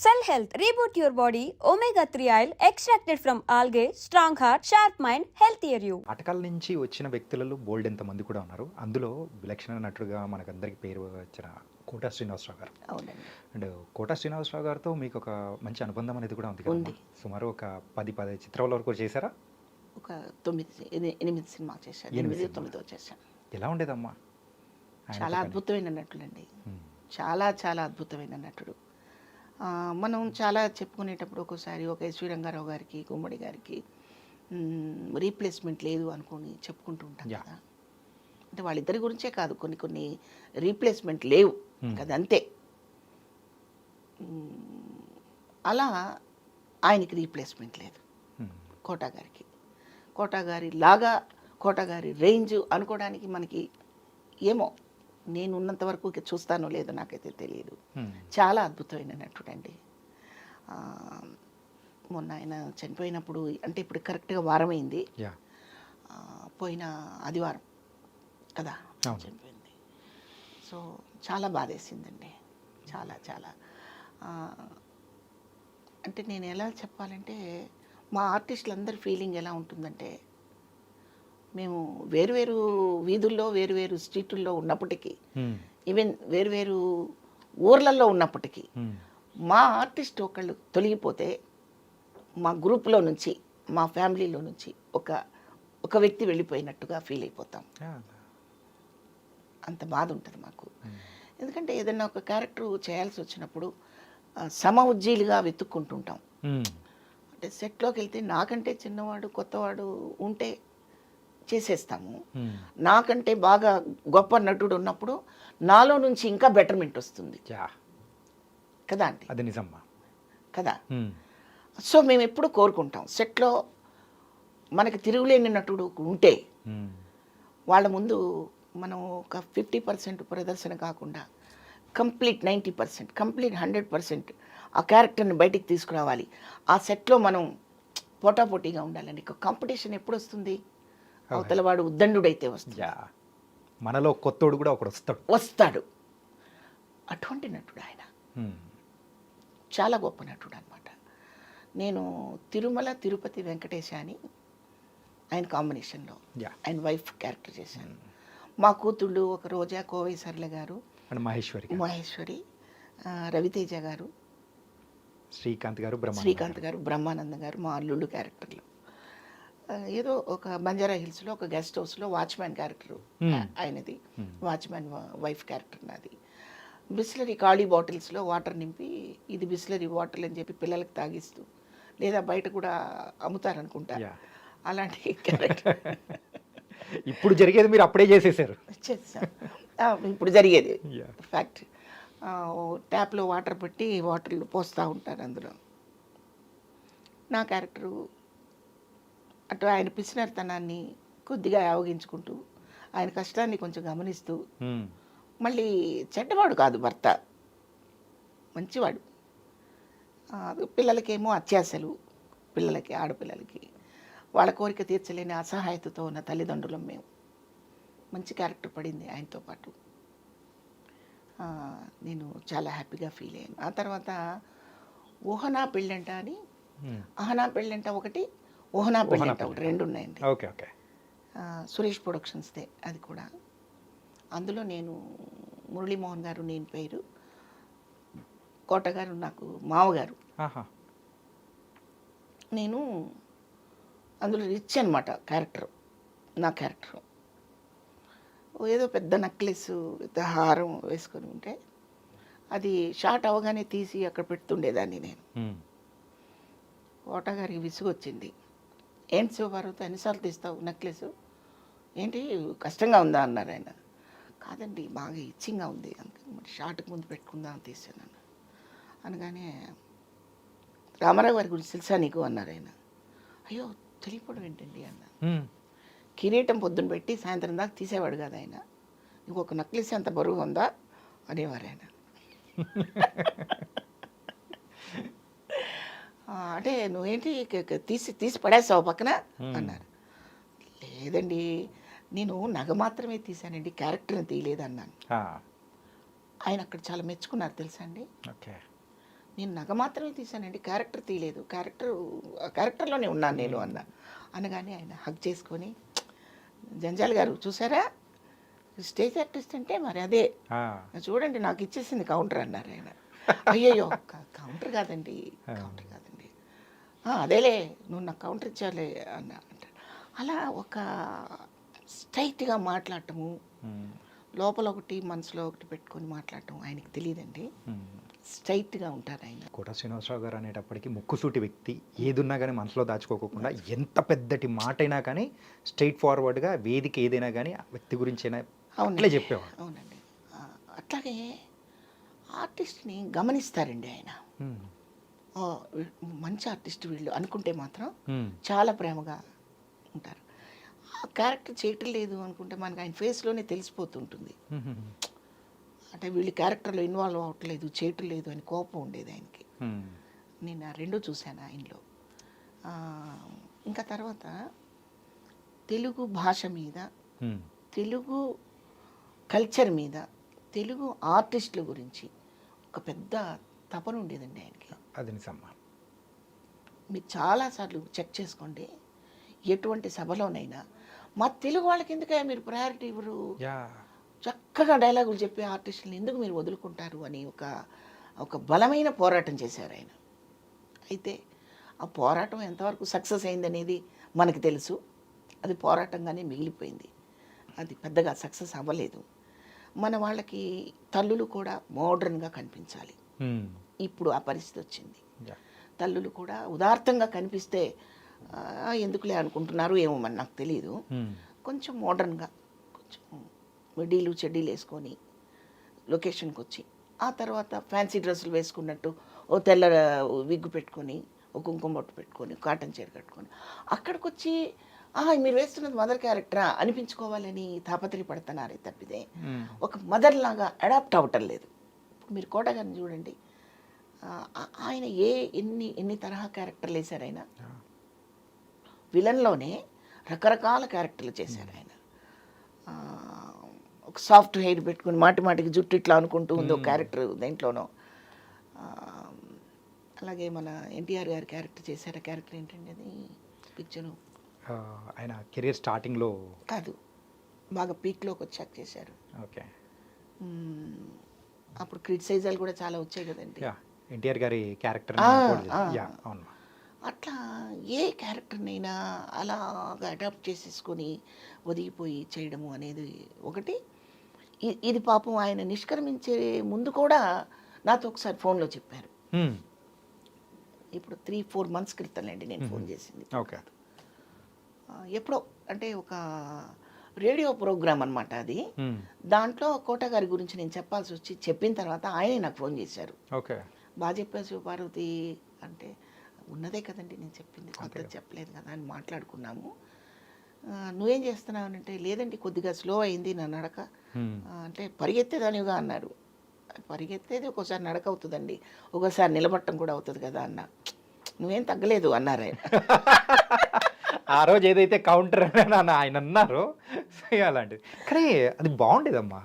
Cell Health, reboot your body, omega-3 oil extracted from algae, strong heart, sharp mind, healthier you. అటకాల నుంచి వచ్చిన వ్యక్తులలో బోల్డ్ ఎంతమంది కూడా ఉన్నారు. అందులో విలక్షణ నటుడుగా మనకందరికి పేరు వచ్చిన కోటా శ్రీనివాసరావు గారు. అవునండి. అండ్ కోటా శ్రీనివాసరావు గారితో మీకు ఒక మంచి అనుబంధం అనేది కూడా ఉంది ఉంది. కదమ్మా. సుమారు ఒక 10 చిత్రాల వరకు చేశారా? ఒక 8 సినిమా చేశాను. 8 9 చేశాను. ఎలా ఉండేదమ్మా ఆయనతో చాలా పని? అద్భుతమైన నటుడండి. మ్మ్. చాలా అద్భుతమైన నటుడు. మనం చాలా చెప్పుకునేటప్పుడు ఒక్కోసారి ఒక ఎస్వి రంగారావు గారికి, గుమ్మడి గారికి రీప్లేస్మెంట్ లేదు అనుకొని చెప్పుకుంటూ ఉంటాం యా. కదా. అంటే వాళ్ళిద్దరి గురించే కాదు, కొన్ని రీప్లేస్మెంట్ లేవు కదా, అంతే. అలా ఆయనకి రీప్లేస్మెంట్ లేదు. మ్మ్. కోటా గారికి, కోటా గారి లాగా, కోటా గారి రేంజ్ అనుకోవడానికి మనకి ఏమో, నేను ఉన్నంత వరకు చూస్తానో లేదో నాకైతే తెలియదు. మ్మ్. చాలా అద్భుతమైన నటుడండి. మొన్న ఆయన చనిపోయినప్పుడు, అంటే ఇప్పుడు కరెక్ట్గా వారమైంది, యా. పోయిన ఆదివారం కదా అవును. చనిపోయింది. సో చాలా బాధేసిందండి. చాలా అంటే నేను ఎలా చెప్పాలంటే, మా ఆర్టిస్టులందరి ఫీలింగ్ ఎలా ఉంటుందంటే, మేము వేరువేరు వీధుల్లో, వేరువేరు స్ట్రీటుల్లో ఉన్నప్పటికీ, మ్మ్. ఈవెన్ వేరువేరు ఊర్లలో ఉన్నప్పటికీ, మ్మ్. మా ఆర్టిస్ట్ ఒకళ్ళు తొలగిపోతే మా గ్రూప్లో నుంచి, మా ఫ్యామిలీలో నుంచి ఒక వ్యక్తి వెళ్ళిపోయినట్టుగా ఫీల్ అయిపోతాం. యా. అంత బాధ ఉంటుంది మాకు. మ్మ్. ఎందుకంటే ఏదైనా ఒక క్యారెక్టర్ చేయాల్సి వచ్చినప్పుడు సమఉజ్జీలుగా వెతుక్కుంటుంటాం. మ్మ్. అంటే సెట్లోకి వెళ్తే నాకంటే చిన్నవాడు, కొత్తవాడు ఉంటే చేసేస్తాము. మ్మ్. నాకంటే బాగా గొప్ప నటుడు ఉన్నప్పుడు నాలో నుంచి ఇంకా బెటర్మెంట్ వస్తుంది యా. కదా అండి, అది నిజమ్మా. కదా. మ్మ్. సో మేము ఎప్పుడు కోరుకుంటాం, సెట్లో మనకి తిరుగులేని నటుడు ఉంటే మ్మ్. వాళ్ళ ముందు మనం ఒక 50% ప్రదర్శన కాకుండా కంప్లీట్ 90%, కంప్లీట్ 100% ఆ క్యారెక్టర్ని బయటికి తీసుకురావాలి. ఆ సెట్లో మనం పోటాపోటీగా ఉండాలండి. కాంపిటీషన్ ఎప్పుడు వస్తుంది? అవతల వాడు ఉద్దండుడైతే వస్తుంది, యా. మనలో కొత్తోడు కూడా ఒకడు వస్తాడు. అటువంటి నటుడు ఆయన. మ్మ్. చాలా గొప్ప నటుడు అనమాట. నేను తిరుమల తిరుపతి వెంకటేశ అని ఆయన కాంబినేషన్లో యా. ఆయన వైఫ్ క్యారెక్టర్ చేశాను. మా కూతుళ్ళు ఒక రోజా, కోవై సర్ల గారు, అండ్ మహేశ్వరి గారు, మహేశ్వరి, రవితేజ గారు, శ్రీకాంత్ గారు, శ్రీకాంత్ గారు, బ్రహ్మానందం గారు మా అల్లుళ్ళు క్యారెక్టర్లు. ఏదో ఒక బంజారా హిల్స్లో ఒక గెస్ట్ హౌస్లో వాచ్మ్యాన్ క్యారెక్టర్ ఆయనది, వాచ్మ్యాన్ వైఫ్ క్యారెక్టర్ నాది. బిస్లరీ ఖాళీ బాటిల్స్లో వాటర్ నింపి, ఇది బిస్లరీ వాటర్ అని చెప్పి పిల్లలకి తాగిస్తూ, లేదా బయట కూడా అమ్ముతారనుకుంటా, యా. అలాంటి క్యారెక్టర్ ఇప్పుడు జరిగేది మీరు అప్పుడే చేసేసారు. చేస్తాం. ఇప్పుడు జరిగేది యా. ఫ్యాక్ట్. ట్యాప్లో వాటర్ పెట్టి వాటర్లు పోస్తూ ఉంటారు అందులో. నా క్యారెక్టరు అటు ఆయన పిసినర్తనాన్ని కొద్దిగా ఆవగించుకుంటూ, ఆయన కష్టాన్ని కొంచెం గమనిస్తూ, మ్మ్. మళ్ళీ చెడ్డవాడు కాదు భర్త, మంచివాడు. పిల్లలకేమో అత్యాశలు, పిల్లలకి, ఆడపిల్లలకి వాళ్ళ కోరిక తీర్చలేని అసహాయతతో ఉన్న తల్లిదండ్రులం మేము. మంచి క్యారెక్టర్ పడింది ఆయనతో పాటు. నేను చాలా హ్యాపీగా ఫీల్ అయ్యాను. ఆ తర్వాత ఊహనా పెళ్ళంట అని, మ్మ్. అహనా పెళ్ళంట ఒకటి, ఊహనా పెళ్ళంట ఒకటి, 2 ఉన్నాయండి. Okay okay. సురేష్ ప్రొడక్షన్స్దే అది కూడా. అందులో నేను మురళీమోహన్ గారు నేను పేరు, కోట గారు నాకు మావగారు. ఆహా. నేను అందులో రిచ్ అనమాట క్యారెక్టర్. నా క్యారెక్టర్ ఏదో పెద్ద నెక్లెస్, పెద్ద హారం వేసుకొని ఉంటే అది షార్ట్ అవగానే తీసి అక్కడ పెడుతుండేదాన్ని నేను. మ్మ్. కోట గారికి విసుగు వచ్చింది. ఏంటి శివపార్వతి ఎన్నిసార్లు తీస్తావు నెక్లెస్, ఏంటి కష్టంగా ఉందా అన్నారు ఆయన. కాదండి, బాగా ఇచ్చింగ్గా ఉంది, అందుకని మరి షార్ట్కి ముందు పెట్టుకుందాం అని తీసాను అనగానే, రామారావు గారి గురించి తెలుసా నీకు అన్నారు ఆయన. అయ్యో తెలియపోవడం ఏంటండి అన్న. మ్మ్. కిరీటం పొద్దున పెట్టి సాయంత్రం దాకా తీసేవాడు కదా ఆయన, ఇంకొక నక్లెస్ అంత బరువు ఉందా అనేవారు ఆయన. అంటే నువ్వేంటి తీసి పడేస్తావు పక్కన అన్నారు. లేదండి, నేను నగ మాత్రమే తీశానండి, క్యారెక్టర్ని తీయలేదన్నాను. ఆ. ఆయన అక్కడ చాలా మెచ్చుకున్నారు తెలుసా అండి. ఓకే. నేను నగ మాత్రమే తీశానండి, క్యారెక్టర్ తీయలేదు, క్యారెక్టర్లోనే ఉన్నాను నేను అనగానే ఆయన హగ్ చేసుకొని, జంజాల్ గారు చూసారా స్టేజ్ ఆర్టిస్ట్ అంటే మరి అదే, చూడండి నాకు ఇచ్చేసింది కౌంటర్ అన్నారు ఆయన. అయ్యయ్యో కౌంటర్ కాదండి, కౌంటర్ కాదండి, అదేలే నువ్వు నాకు కౌంటర్ ఇచ్చాలే అంటారు. అలా ఒక స్ట్రైట్గా మాట్లాడటము, లోపల ఒకటి మనసులో ఒకటి పెట్టుకొని మాట్లాడటం ఆయనకి తెలియదండి. స్ట్రైట్గా ఉంటారు ఆయన. కోట శ్రీనివాసరావు గారు అనేటప్పటికి ముక్కుసూటి వ్యక్తి, ఏదున్నా కానీ మనసులో దాచుకోకుండా ఎంత పెద్దటి మాట అయినా కానీ స్ట్రైట్ ఫార్వర్డ్గా వేదిక ఏదైనా కానీ ఆ వ్యక్తి గురించి అయినా అట్లే చెప్పేవాడు. అవునండి. అట్లాగే ఆర్టిస్ట్ని గమనిస్తారండి ఆయన. మంచి ఆర్టిస్ట్ వీళ్ళు అనుకుంటే మాత్రం చాలా ప్రేమగా ఉంటారు. ఆ క్యారెక్టర్ చేయటం లేదు అనుకుంటే మనకు ఆయన ఫేస్లోనే తెలిసిపోతుంటుంది. అంటే వీళ్ళు క్యారెక్టర్లో ఇన్వాల్వ్ అవ్వట్లేదు, చేయటం లేదు అని కోపం ఉండేది ఆయనకి. నేను ఆ రెండూ చూశాను ఆయనలో. ఇంకా తర్వాత తెలుగు భాష మీద, తెలుగు కల్చర్ మీద, తెలుగు ఆర్టిస్టుల గురించి ఒక పెద్ద తపన ఉండేదండి ఆయనకి. అది నిజమ్మా. మీరు చాలాసార్లు చెక్ చేసుకోండి, ఎటువంటి సభలోనైనా మా తెలుగు వాళ్ళకి ఎందుకయ్యా మీరు ప్రయారిటీ ఇవ్వరు, చక్కగా డైలాగులు చెప్పే ఆర్టిస్టులను ఎందుకు మీరు వదులుకుంటారు అని ఒక బలమైన పోరాటం చేశారు ఆయన. అయితే ఆ పోరాటం ఎంతవరకు సక్సెస్ అయిందనేది మనకు తెలుసు. అది పోరాటంగానే మిగిలిపోయింది, అది పెద్దగా సక్సెస్ అవ్వలేదు. మన వాళ్ళకి తల్లులు కూడా మోడ్రన్గా కనిపించాలి. ఇప్పుడు ఆ పరిస్థితి వచ్చింది. తల్లులు కూడా ఉదార్థంగా కనిపిస్తే ఎందుకులే అనుకుంటున్నారు ఏమో మరి నాకు తెలియదు. కొంచెం మోడ్రన్గా, కొంచెం మిడ్డీలు చెడ్డీలు వేసుకొని లొకేషన్కి వచ్చి, ఆ తర్వాత ఫ్యాన్సీ డ్రెస్సులు వేసుకున్నట్టు ఓ తెల్ల విగ్గు పెట్టుకొని, ఒక కుంకుమ బొట్టు పెట్టుకొని, కాటన్ చీర కట్టుకొని అక్కడికి వచ్చి మీరు వేస్తున్నది మదర్ క్యారెక్టరా అనిపించుకోవాలని తాపత్రయపడుతున్నారే తప్పితే ఒక మదర్ లాగా అడాప్ట్ అవ్వటం లేదు. మీరు కోట గారిని చూడండి, ఆయన ఎన్ని తరహా క్యారెక్టర్లు వేశారు ఆయన. విలన్లోనే రకరకాల క్యారెక్టర్లు చేశారు ఆయన. ఒక సాఫ్ట్ హెయిర్ పెట్టుకుని మాటికి జుట్టు ఇట్లా అనుకుంటూ ఉంది ఒక క్యారెక్టర్ దేంట్లోనో. అలాగే మన ఎన్టీఆర్ గారి క్యారెక్టర్ చేశారు. ఆ క్యారెక్టర్ ఏంటండి అది పిక్చరు? ఆయన కెరీర్ స్టార్టింగ్లో కాదు, బాగా పీక్లోకి వచ్చాక చేశారు. ఓకే. అప్పుడు క్రిటిసైజాలు కూడా చాలా వచ్చాయి కదండి ఎన్టీఆర్ గారి క్యారెక్టర్. అట్లా ఏ క్యారెక్టర్నైనా అలాగా అడాప్ట్ చేసేసుకొని ఒదిగిపోయి చేయడము అనేది ఒకటి. ఇది పాపం ఆయన నిష్క్రమించే ముందు కూడా నాతో ఒకసారి ఫోన్లో చెప్పారు. ఇప్పుడు 3-4 months క్రితంలేండి నేను ఫోన్ చేసింది. ఓకే. ఎప్పుడో అంటే ఒక రేడియో ప్రోగ్రామ్ అనమాట అది. దాంట్లో కోట గారి గురించి నేను చెప్పాల్సి వచ్చి చెప్పిన తర్వాత ఆయనే నాకు ఫోన్ చేశారు. ఓకే. బాగా చెప్పావు శివపార్వతి అంటే, ఉన్నదే కదండి నేను చెప్పింది, కొత్తది చెప్పలేదు కదా అని మాట్లాడుకున్నాము. నువ్వేం చేస్తున్నావు అంటే, లేదండి కొద్దిగా స్లో అయింది నా నడక అంటే, పరిగెత్తేదానివిగా అన్నారు. పరిగెత్తేది ఒక్కోసారి నడక అవుతుందండి, ఒక్కోసారి నిలబట్టం కూడా అవుతుంది కదా అన్న. నువ్వేం తగ్గలేదు అన్నారు ఆయన. ఆ రోజు ఏదైతే కౌంటర్ అని ఆయన అన్నారో అలాంటిది. కానీ అది బాగుండేదమ్మా.